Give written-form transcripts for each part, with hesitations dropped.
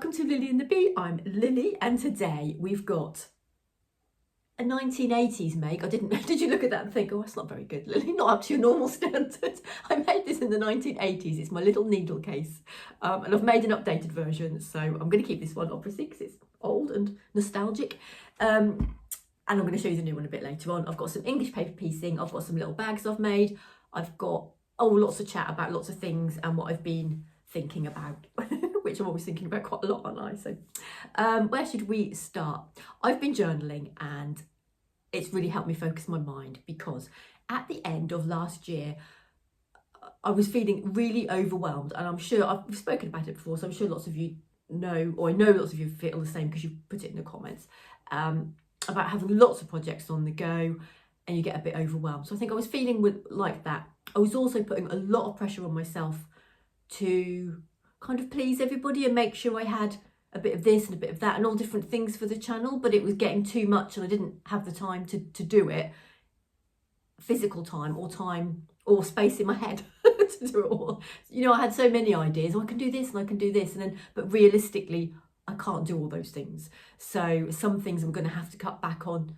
welcome to Lilly and the Bee. I'm Lily, and today we've got a 1980s make. Did you look at that and think, oh, that's not very good, Lily, not up to your normal standards. I made this in the 1980s. It's my little needle case, and I've made an updated version, so I'm going to keep this one obviously because it's old and nostalgic. And I'm going to show you the new one a bit later on. I've got some English paper piecing, I've got some little bags I've made, I've got lots of chat about lots of things and what I've been thinking about, which I'm always thinking about quite a lot, aren't I? So where should we start? I've been journaling and it's really helped me focus my mind, because at the end of last year I was feeling really overwhelmed, and I'm sure I've spoken about it before, so I'm sure lots of you know, or I know lots of you feel the same because you've put it in the comments, about having lots of projects on the go and you get a bit overwhelmed. So I think I was feeling like that. I was also putting a lot of pressure on myself to kind of please everybody and make sure I had a bit of this and a bit of that and all different things for the channel, but it was getting too much and I didn't have the time to do it, physical time or space in my head to do it all. You know, I had so many ideas. I can do this and I can do this, and then, but realistically I can't do all those things. So some things I'm going to have to cut back on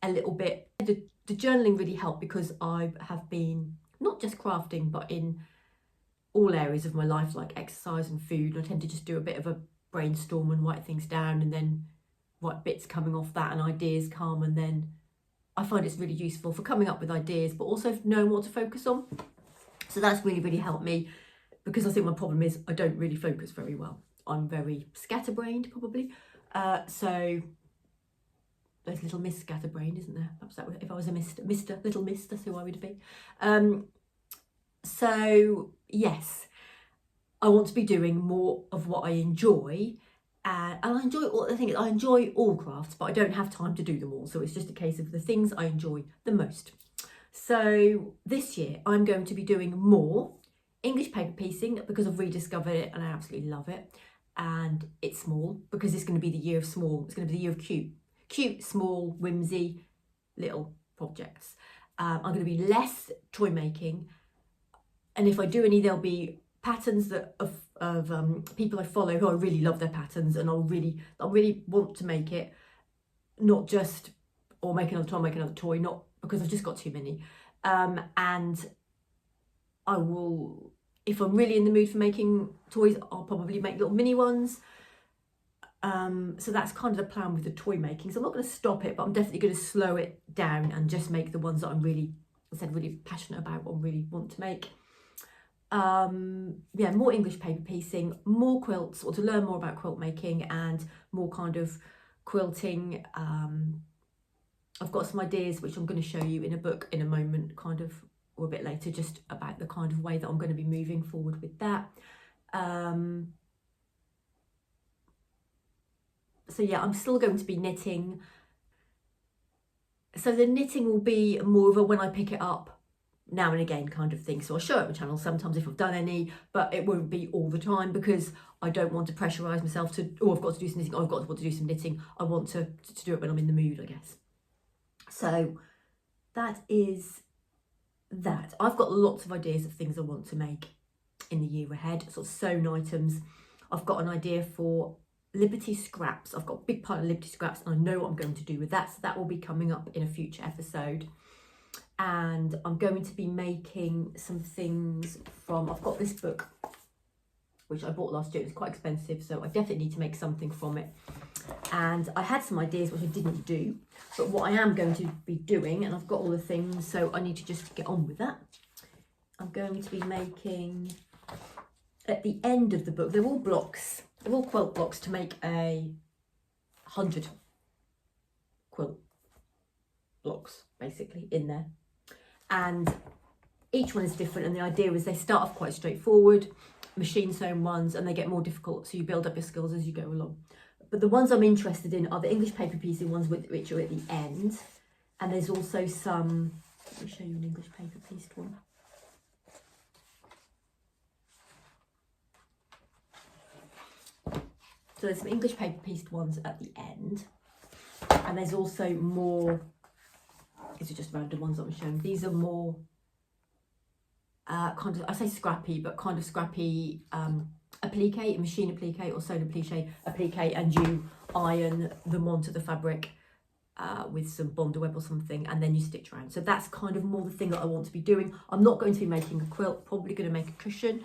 a little bit. The journaling really helped because I have been not just crafting, but in all areas of my life, like exercise and food. I tend to just do a bit of a brainstorm and write things down, and then write bits coming off that, and ideas come, and then I find it's really useful for coming up with ideas, but also knowing what to focus on. So that's really helped me, because I think my problem is I don't really focus very well. I'm very scatterbrained, probably. So there's little Miss Scatterbrained, isn't there? Perhaps that if I was a little miss, that's who I would be. So yes, I want to be doing more of what I enjoy, and I enjoy all the things. I enjoy all crafts, but I don't have time to do them all. So it's just a case of the things I enjoy the most. So this year I'm going to be doing more English paper piecing because I've rediscovered it and I absolutely love it. And it's small because it's going to be the year of small. It's going to be the year of cute, small, whimsy little projects. I'm going to be less toy making. And if I do any, there'll be patterns that of people I follow who I really love their patterns, and I'll really want to make it, not just make another toy, not because I've just got too many. And I will, if I'm really in the mood for making toys, I'll probably make little mini ones. So that's kind of the plan with the toy making. So I'm not going to stop it, but I'm definitely going to slow it down and just make the ones that I'm really passionate about or really want to make. Yeah, more English paper piecing, more quilts, or to learn more about quilt making and more kind of quilting. I've got some ideas which I'm going to show you in a book in a moment, kind of, or a bit later, just about the kind of way that I'm going to be moving forward with that. So yeah, I'm still going to be knitting. So the knitting will be more of a when I pick it up now and again kind of thing. So I'll show it on my channel sometimes if I've done any, but it won't be all the time because I don't want to pressurise myself to, oh, I've got to do some knitting, oh, I've got to do some knitting. I want to do it when I'm in the mood, I guess. So that is that. I've got lots of ideas of things I want to make in the year ahead, sort of sewn items. I've got an idea for Liberty scraps. I've got a big pile of Liberty scraps and I know what I'm going to do with that, so that will be coming up in a future episode. And I'm going to be making some things from, I've got this book which I bought last year. It was quite expensive, so I definitely need to make something from it. And I had some ideas which I didn't do, but what I am going to be doing, and I've got all the things, so I need to just get on with that. I'm going to be making, at the end of the book, they're all blocks, they're all quilt blocks to make 100 quilt blocks basically in there. And each one is different, and the idea is they start off quite straightforward, machine sewn ones, and they get more difficult, so you build up your skills as you go along. But the ones I'm interested in are the English paper piecing ones, which are at the end. And there's also some, let me show you an English paper pieced one. So there's some English paper pieced ones at the end. And there's also more, these are just random ones I'm showing. These are more kind of, I say scrappy, but kind of scrappy applique, machine applique or sewn applique, and you iron them onto the fabric with some Bonder web or something, and then you stitch around. So that's kind of more the thing that I want to be doing. I'm not going to be making a quilt, probably going to make a cushion,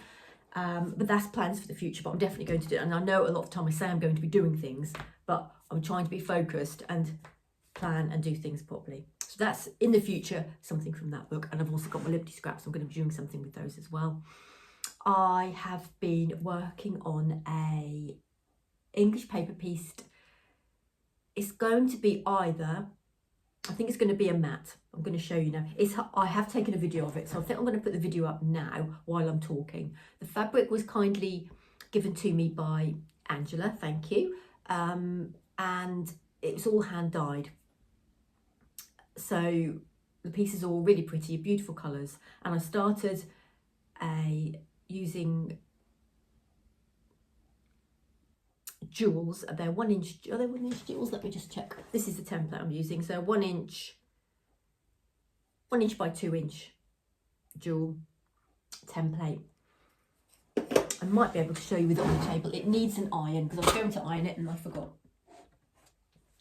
but that's plans for the future, but I'm definitely going to do it. And I know a lot of time I say I'm going to be doing things, but I'm trying to be focused and plan and do things properly. So that's in the future, something from that book. And I've also got my Liberty scraps. I'm going to be doing something with those as well. I have been working on a English paper piece. It's going to be either, I think it's going to be a mat. I'm going to show you now. I have taken a video of it, so I think I'm going to put the video up now while I'm talking. The fabric was kindly given to me by Angela, thank you. And it's all hand dyed. So the pieces are all really pretty, beautiful colours. And I started using jewels. They're 1 inch, are they 1 inch jewels? Let me just check. This is the template I'm using. So 1 inch by 2 inch jewel template. I might be able to show you with it on the table. It needs an iron because I was going to iron it and I forgot.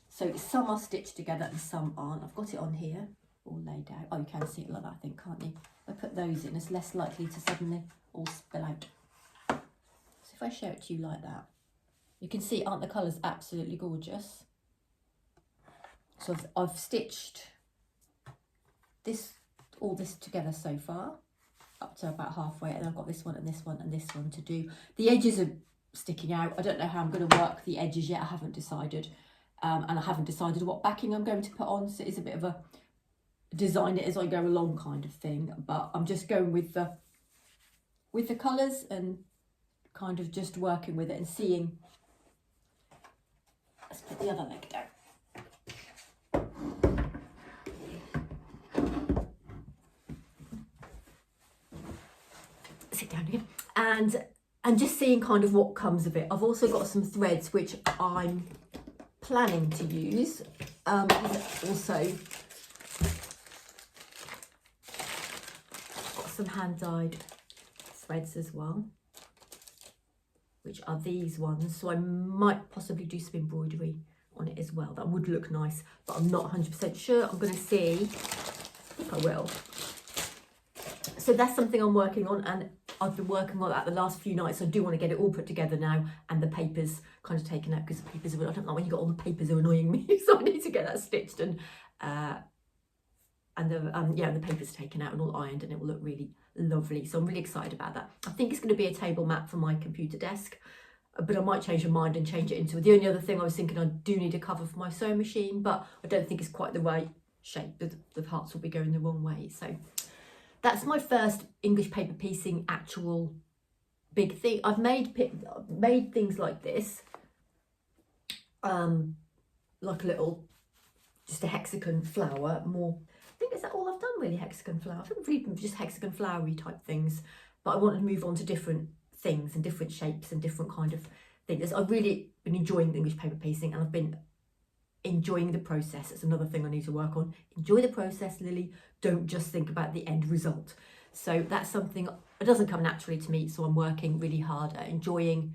So some are stitched together and some aren't. I've got it on here all laid out. Oh, you can see it like that, I think, can't you? If I put those in, it's less likely to suddenly all spill out. So if I show it to you like that, you can see, aren't the colours absolutely gorgeous? So I've stitched all this together so far, up to about halfway, and I've got this one and this one and this one to do. The edges are sticking out. I don't know how I'm going to work the edges yet. I haven't decided. And I haven't decided what backing I'm going to put on, so it's a bit of a design it as I go along kind of thing. But I'm just going with the colours and kind of just working with it and seeing. Let's put the other leg down. Sit down again. And just seeing kind of what comes of it. I've also got some threads which I'm planning to use. Also got some hand dyed threads as well, which are these ones. So I might possibly do some embroidery on it as well. That would look nice, but I'm not 100% sure. I'm going to see. I think I will. So that's something I'm working on, and I've been working on that the last few nights. I do want to get it all put together now, and the papers kind of taken out, because the papers are, I don't know when you got all the papers are annoying me, so I need to get that stitched and the papers taken out and all ironed, and it will look really lovely. So I'm really excited about that. I think it's going to be a table mat for my computer desk, but I might change my mind and change it into, the only other thing I was thinking, I do need a cover for my sewing machine, but I don't think it's quite the right shape. The parts will be going the wrong way. So that's my first English paper piecing actual big thing. I've made things like this, like a little, just a hexagon flower. More, I think, is that all I've done really? Hexagon flower. I think really just hexagon flowery type things. But I wanted to move on to different things and different shapes and different kind of things. I've really been enjoying the English paper piecing, and I've been enjoying the process. It's another thing I need to work on. Enjoy the process, Lily. Don't just think about the end result. So that's something, it doesn't come naturally to me, so I'm working really hard at enjoying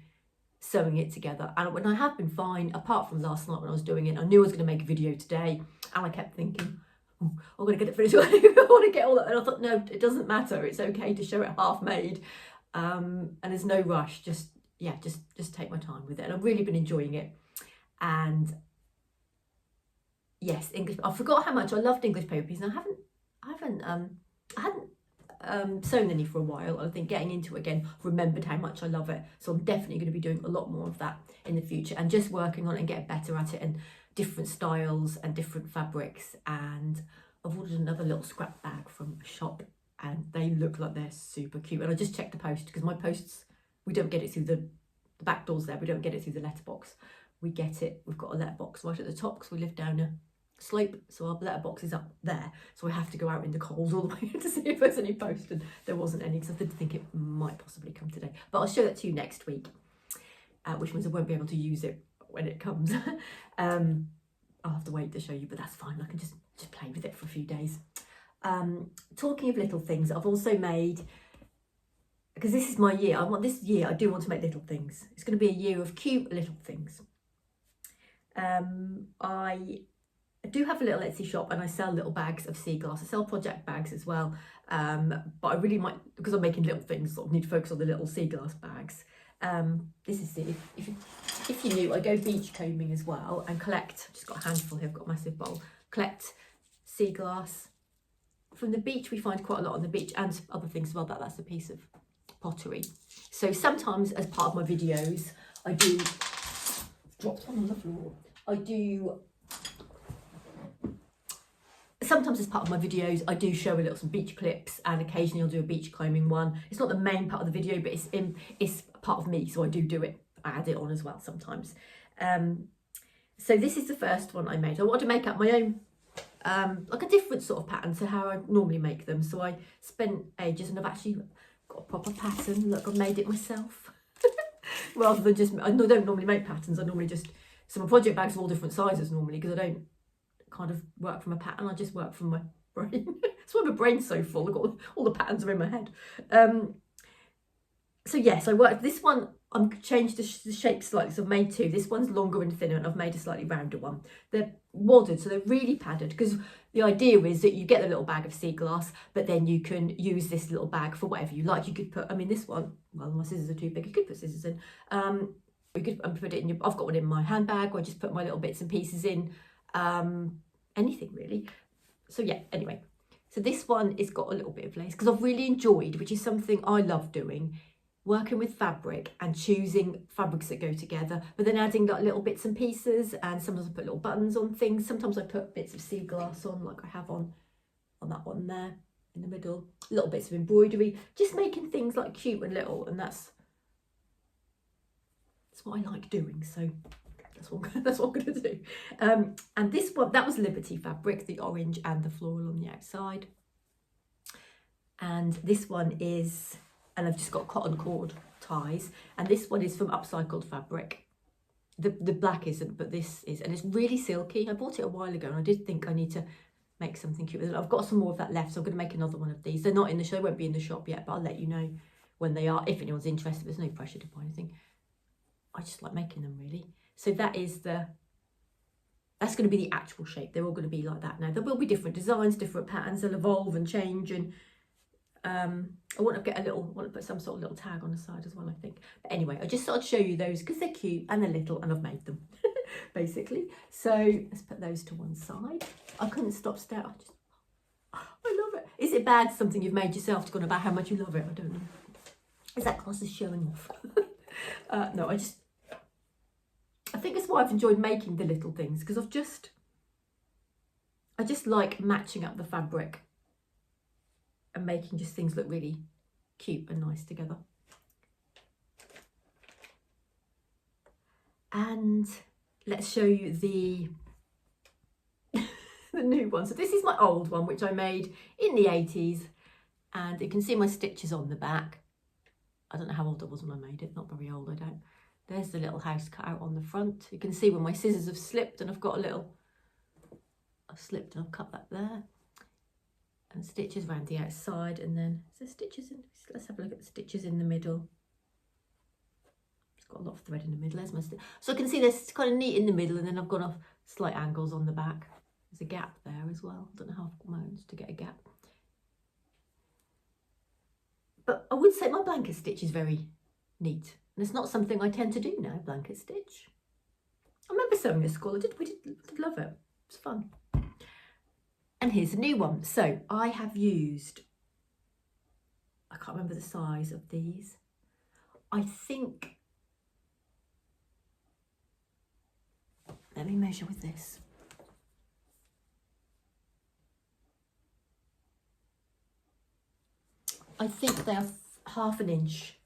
sewing it together. And when I have been fine, apart from last night when I was doing it, I knew I was going to make a video today, and I kept thinking, oh, I'm going to get it finished. I want to get all that, and I thought, no, it doesn't matter. It's okay to show it half made, and there's no rush. Just take my time with it, and I've really been enjoying it. And yes, English. I forgot how much I loved English paper pieces. And I hadn't sewn any for a while. I think getting into it again, remembered how much I love it. So I'm definitely going to be doing a lot more of that in the future, and just working on it and getting better at it, and different styles and different fabrics. And I've ordered another little scrap bag from a shop, and they look like they're super cute. And I just checked the post, because my posts, we don't get it through the back doors there. We don't get it through the letterbox. We've got a letterbox right at the top, because we live down a slope, so our letterbox is up there, so I have to go out in the cold all the way to see if there's any post, and there wasn't any, because I did think it might possibly come today, but I'll show that to you next week, which means I won't be able to use it when it comes. I'll have to wait to show you, but that's fine. I can just play with it for a few days. Talking of little things, I've also made because this is my year. This year I do want to make little things. It's going to be a year of cute little things. I do have a little Etsy shop and I sell little bags of sea glass. I sell project bags as well, but I really might, because I'm making little things, sort of need to focus on the little sea glass bags. This is it. If you knew, I go beach combing as well and collect. I've just got a handful here. I've got a massive bowl. Collect sea glass from the beach. We find quite a lot on the beach and other things as well. That's a piece of pottery. So sometimes, as part of my videos, I do dropped one on the floor. Sometimes as part of my videos, I do show a little some beach clips, and occasionally I'll do a beach combing one. It's not the main part of the video, but it's part of me, so I do it. I add it on as well sometimes. So this is the first one I made. I wanted to make up my own, like a different sort of pattern to how I normally make them. So I spent ages, and I've actually got a proper pattern. Look, I've made it myself. Rather than just, I don't normally make patterns. I normally just, so my project bags are all different sizes normally, because I don't kind of work from a pattern. I just work from my brain. That's why my brain's so full. I've got all the patterns are in my head. So yes, I worked this one. I've changed the shape slightly, so I've made two. This one's longer and thinner, and I've made a slightly rounder one. They're wadded, so they're really padded, because the idea is that you get a little bag of sea glass, but then you can use this little bag for whatever you like. You could put, I mean, this one, well, my scissors are too big. You could put scissors in. You could put it in I've got one in my handbag, or I just put my little bits and pieces in. Anything really. So yeah, anyway. So this one has got a little bit of lace, because I've really enjoyed, which is something I love doing, working with fabric and choosing fabrics that go together, but then adding like little bits and pieces. And sometimes I put little buttons on things. Sometimes I put bits of sea glass on, like I have on that one there in the middle. Little bits of embroidery, just making things like cute and little, and that's what I like doing. So that's what I'm going to do. And this one, that was Liberty fabric, the orange and the floral on the outside. And this one is, and I've just got cotton cord ties, and this one is from upcycled fabric. The black isn't, but this is, and it's really silky. I bought it a while ago, and I did think I need to make something cute with it. I've got some more of that left, so I'm going to make another one of these. They're not in the show, they won't be in the shop yet, but I'll let you know when they are, if anyone's interested. There's no pressure to buy anything. I just like making them, really. So that's going to be the actual shape. They're all going to be like that now. There will be different designs, different patterns. They'll evolve and change. And I want to put some sort of little tag on the side as well, I think. But anyway, I just thought I'd show you those because they're cute and they're little, and I've made them basically. So let's put those to one side. I couldn't stop staring. I love it. Is it bad, something you've made yourself, to go on about how much you love it? I don't know. Is that class as showing off? No, I think that's why I've enjoyed making the little things, because I just like matching up the fabric and making just things look really cute and nice together. And let's show you the new one. So this is my old one, which I made in the 80s, and you can see my stitches on the back. I don't know how old I was when I made it, not very old, I don't. There's the little house cut out on the front. You can see when my scissors have slipped, and I've slipped and I've cut that there. And stitches around the outside, and then there's stitches in, let's have a look at the stitches in the middle. It's got a lot of thread in the middle. There's my so I can see there's kind of neat in the middle, and then I've got off slight angles on the back. There's a gap there as well. I don't know how I've managed to get a gap. But I would say my blanket stitch is very neat. And it's not something I tend to do now, blanket stitch. I remember sewing at school. We did love it. It's fun. And here's a new one. So I have used, I can't remember the size of these. I think, let me measure with this. I think they're 1/2 inch.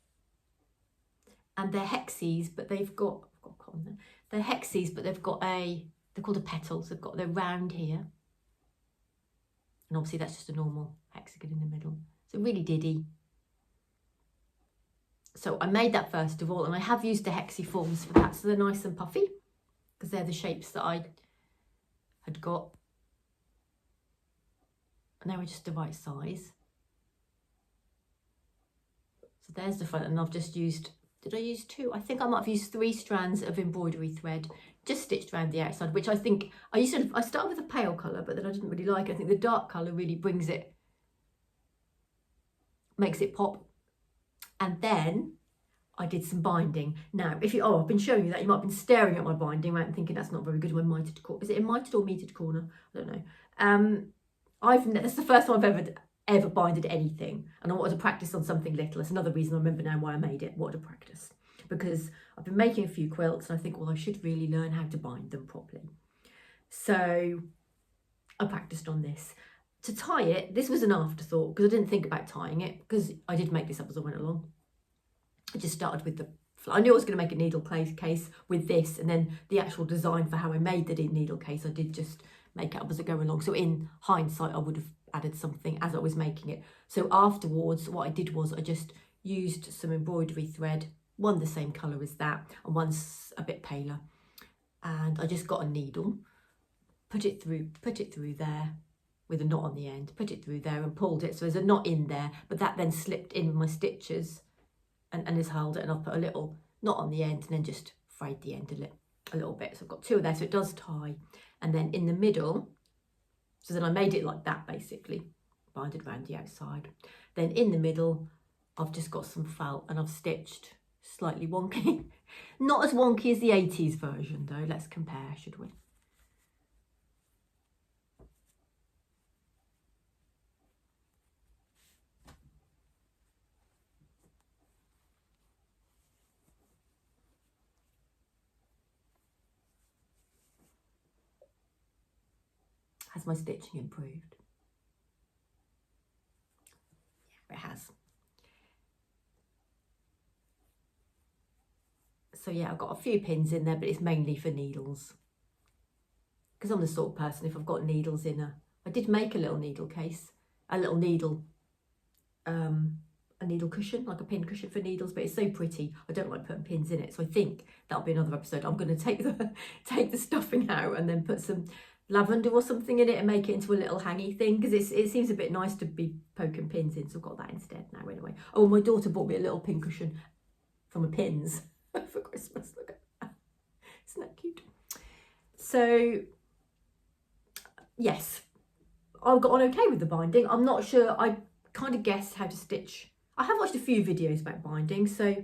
And they're hexies, but they've got, I've got cotton there. They're hexies, but they're called a petals. They're round here. And obviously that's just a normal hexagon in the middle. So really diddy. So I made that first of all, and I have used the hexie forms for that. So they're nice and puffy, because they're the shapes that I had got. And they were just the right size. So there's the front, and I've just used, did I use 2? I think I might have used 3 strands of embroidery thread, just stitched around the outside, which I think, I started with a pale colour, but then I didn't really like it. I think the dark colour really makes it pop. And then I did some binding. Now, I've been showing you that, you might have been staring at my binding, right, and thinking that's not very good in my mitered corner. Is it a mitered or metered corner? I don't know. That's the first time I've ever binded anything, and I wanted to practice on something little. It's another reason I remember now why I made it. Wanted to practice because I've been making a few quilts, and I think, well, I should really learn how to bind them properly. So I practiced on this. To tie it, this was an afterthought because I didn't think about tying it, because I did make this up as I went along. I just started with I knew I was going to make a needle case with this, and then the actual design for how I made the needle case, I did just make it up as I go along. So in hindsight, I would have added something as I was making it. So afterwards, what I did was I just used some embroidery thread, one the same colour as that, and one's a bit paler. And I just got a needle, put it through there with a knot on the end, put it through there and pulled it. So there's a knot in there, but that then slipped in with my stitches and has held it, and I've put a little knot on the end and then just frayed the end a little bit. So I've got 2 of there, so it does tie. And then in the middle, so then I made it like that basically, binded around the outside. Then in the middle, I've just got some felt and I've stitched slightly wonky. Not as wonky as the 80s version though, let's compare, should we? Has my stitching improved? Yeah, it has. So yeah, I've got a few pins in there, but it's mainly for needles. Because I'm the sort of person, if I've got needles in I did make a little needle case, a little needle, a needle cushion, like a pin cushion for needles, but it's so pretty, I don't like putting pins in it. So I think that'll be another episode. I'm going to take the stuffing out and then put some lavender or something in it and make it into a little hangy thing, because it seems a bit nice to be poking pins in, so I've got that instead now anyway. Oh, my daughter bought me a little pin cushion from a pins for Christmas. Look at that, isn't that cute? So yes, I got on okay with the binding. I'm not sure, I kind of guessed how to stitch. I have watched a few videos about binding, so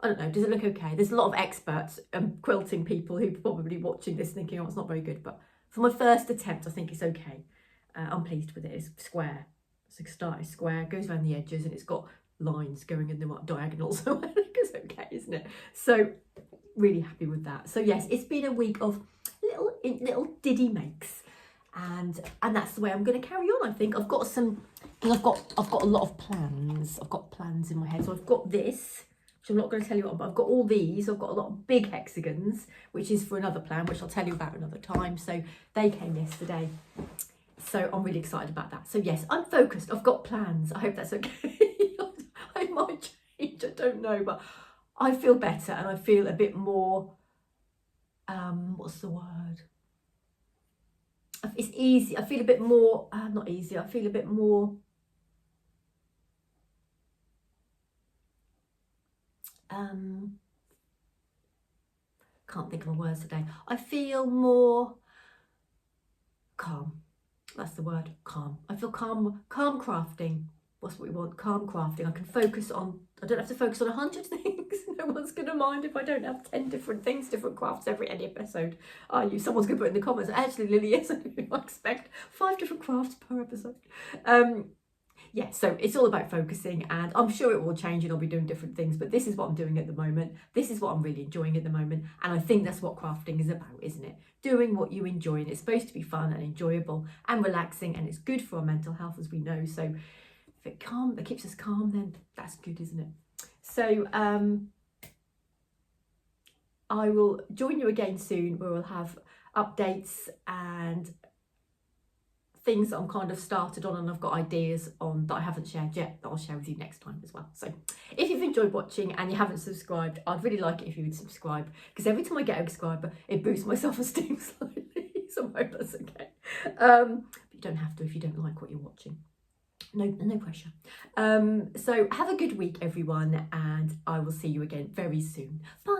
I don't know, does it look okay? There's a lot of experts quilting people who are probably watching this thinking, oh, it's not very good, but for my first attempt, I think it's okay. I'm pleased with it. It's square. So start is square, goes around the edges, and it's got lines going in the diagonals. So I think it's okay, isn't it? So really happy with that. So yes, it's been a week of little diddy makes, and that's the way I'm going to carry on. I think I've got a lot of plans. I've got plans in my head. So I've got this, which I'm not going to tell you what, but I've got all these. I've got a lot of big hexagons, which is for another plan, which I'll tell you about another time. So they came yesterday. So I'm really excited about that. So yes, I'm focused. I've got plans. I hope that's okay. I might change, I don't know, but I feel better and I feel a bit more, what's the word? It's easy. I feel a bit more, not easy. I feel a bit more, can't think of my words today. I feel more calm. That's the word, calm. I feel calm crafting. What's what we want? Calm crafting. I can focus on, I don't have to focus on 100 things. No one's going to mind if I don't have 10 different things, different crafts any episode. Someone's going to put in the comments, actually, Lily, yes, I expect 5 different crafts per episode. Yeah, so it's all about focusing, and I'm sure it will change and I'll be doing different things, but this is what I'm doing at the moment. This is what I'm really enjoying at the moment, and I think that's what crafting is about, isn't it? Doing what you enjoy, and it's supposed to be fun and enjoyable and relaxing, and it's good for our mental health, as we know. So if it keeps us calm, then that's good, isn't it? So I will join you again soon, where we'll have updates and things that I'm kind of started on, and I've got ideas on that I haven't shared yet that I'll share with you next time as well. So if you've enjoyed watching and you haven't subscribed, I'd really like it if you would subscribe, because every time I get a subscriber, it boosts my self-esteem slightly. So I hope that's okay. But you don't have to if you don't like what you're watching. No pressure. So have a good week, everyone, and I will see you again very soon. Bye.